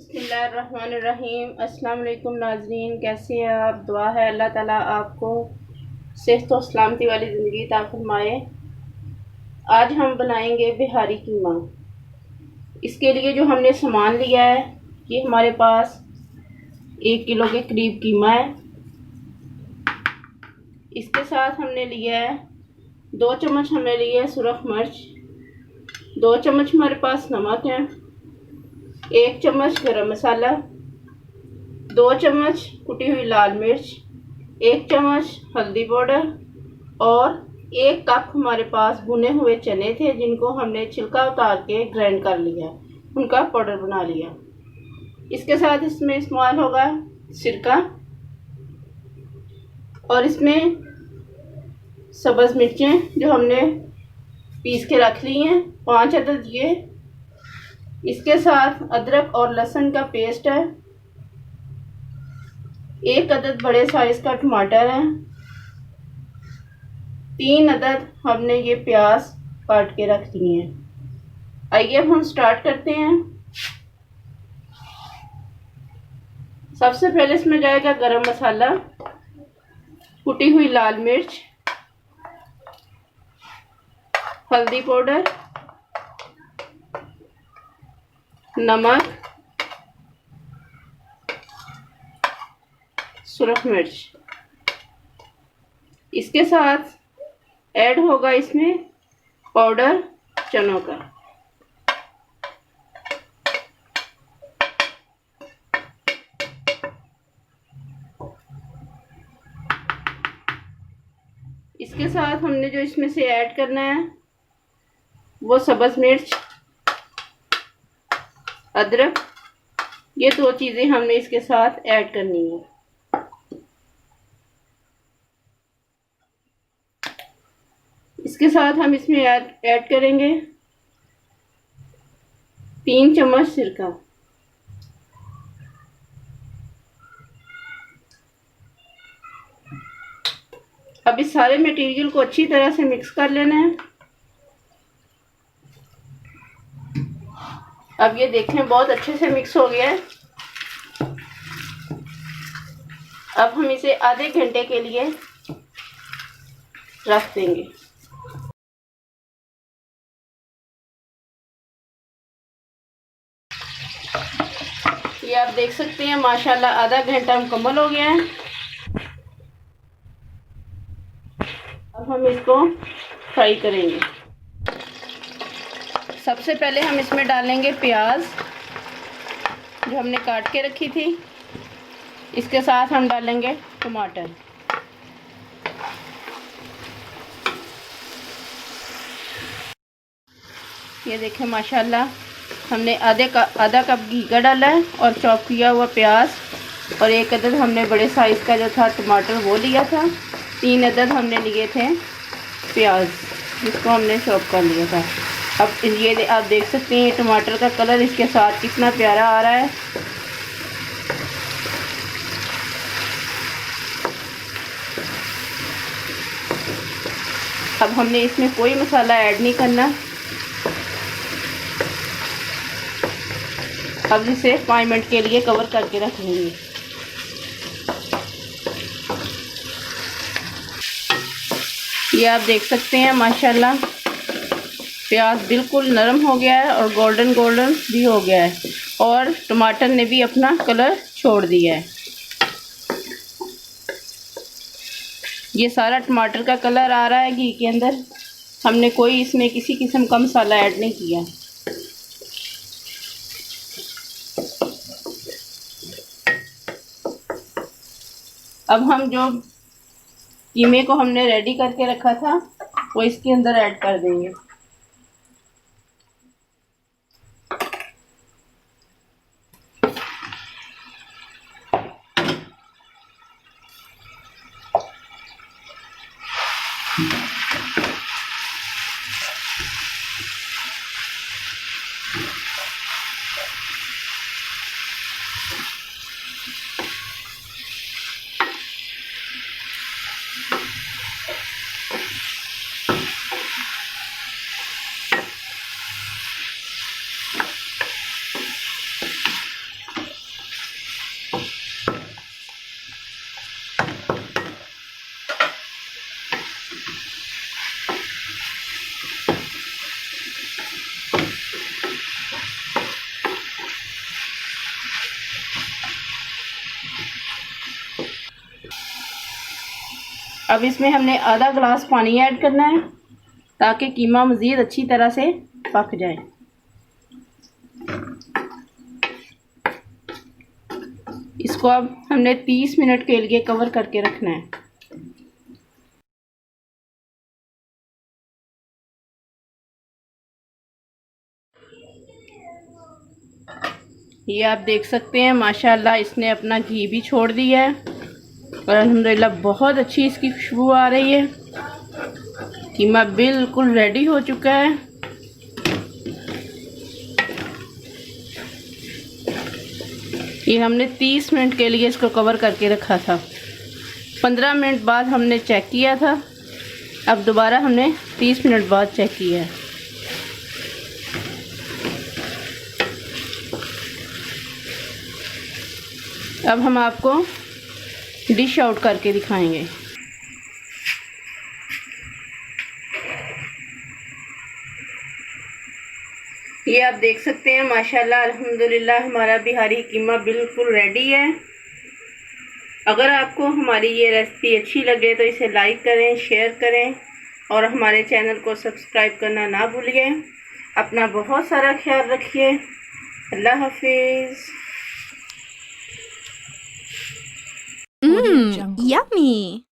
बिस्मिल्लाहिर्रहमानिर्रहीम। अस्सलाम वालेकुम नाज़रीन, कैसे हैं आप? दुआ है अल्लाह ताला आपको सेहत व सलामती वाली ज़िंदगी अता फरमाए। आज हम बनाएंगे बिहारी कीमा। इसके लिए जो हमने सामान लिया है, ये हमारे पास 1 किलो के करीब कीमा है। इसके साथ हमने लिया है 2 चम्मच हमने लिए सुरख मिर्च, 2 चम्मच हमारे पास नमक है, 1 चम्मच गरम मसाला, 2 चम्मच कुटी हुई लाल मिर्च, 1 चम्मच हल्दी पाउडर और 1 कप हमारे पास भुने हुए चने थे जिनको हमने छिलका उतार के ग्राइंड कर लिया, उनका पाउडर बना लिया। इसके साथ इसमें इस्तेमाल होगा सिरका और इसमें सब्ज़ मिर्चें जो हमने पीस के रख ली हैं 5 अदद ये। इसके साथ अदरक और लहसुन का पेस्ट है, 1 अदद बड़े साइज़ का टमाटर है, 3 अदद हमने ये प्याज काट के रख दिए हैं। आइए अब हम स्टार्ट करते हैं। सबसे पहले इसमें जाएगा गरम मसाला, कुटी हुई लाल मिर्च, हल्दी पाउडर, नमक, सुरख मिर्च। इसके साथ ऐड होगा इसमें पाउडर चनों का। इसके साथ हमने जो इसमें से ऐड करना है वो सब्ज़ मिर्च, अदरक, ये 2 चीज़ें हमने इसके साथ ऐड करनी है। इसके साथ हम इसमें ऐड करेंगे 3 चम्मच सिरका। अब इस सारे मटेरियल को अच्छी तरह से मिक्स कर लेना है। अब ये देखें बहुत अच्छे से मिक्स हो गया है। अब हम इसे आधे घंटे के लिए रख देंगे। ये आप देख सकते हैं माशाल्लाह आधा घंटा मुकम्मल हो गया है। अब हम इसको फ्राई करेंगे। सबसे पहले हम इसमें डालेंगे प्याज जो हमने काट के रखी थी। इसके साथ हम डालेंगे टमाटर। ये देखें माशाल्लाह हमने आधा कप घी का डाला है और चॉप किया हुआ प्याज और 1 अदद हमने बड़े साइज़ का जो था टमाटर वो लिया था। 3 अदद हमने लिए थे प्याज जिसको हमने चॉप कर लिया था। अब ये आप देख सकते हैं टमाटर का कलर इसके साथ कितना प्यारा आ रहा है। अब हमने इसमें कोई मसाला ऐड नहीं करना। अब इसे 5 मिनट के लिए कवर करके रख लेंगे। ये आप देख सकते हैं माशाल्लाह प्याज बिल्कुल नरम हो गया है और गोल्डन गोल्डन भी हो गया है और टमाटर ने भी अपना कलर छोड़ दिया है। ये सारा टमाटर का कलर आ रहा है घी के अंदर। हमने कोई इसमें किसी किस्म का मसाला ऐड नहीं किया। अब हम जो कीमे को हमने रेडी करके रखा था वो इसके अंदर ऐड कर देंगे। अब इसमें हमने आधा गिलास पानी ऐड करना है ताकि कीमा मज़ीद अच्छी तरह से पक जाए। इसको अब हमने 30 मिनट के लिए कवर करके रखना है। ये आप देख सकते हैं माशाल्लाह इसने अपना घी भी छोड़ दिया है और अल्हम्दुलिल्लाह बहुत अच्छी इसकी खुशबू आ रही है। कीमा बिल्कुल रेडी हो चुका है। ये हमने 30 मिनट के लिए इसको कवर करके रखा था। 15 मिनट बाद हमने चेक किया था, अब दोबारा हमने 30 मिनट बाद चेक किया है। अब हम आपको डिश आउट करके दिखाएंगे। ये आप देख सकते हैं माशाल्लाह अल्हम्दुलिल्लाह हमारा बिहारी कीमा बिल्कुल रेडी है। अगर आपको हमारी ये रेसिपी अच्छी लगे तो इसे लाइक करें, शेयर करें और हमारे चैनल को सब्सक्राइब करना ना भूलिए। अपना बहुत सारा ख्याल रखिए। अल्लाह हाफिज़। Yummy!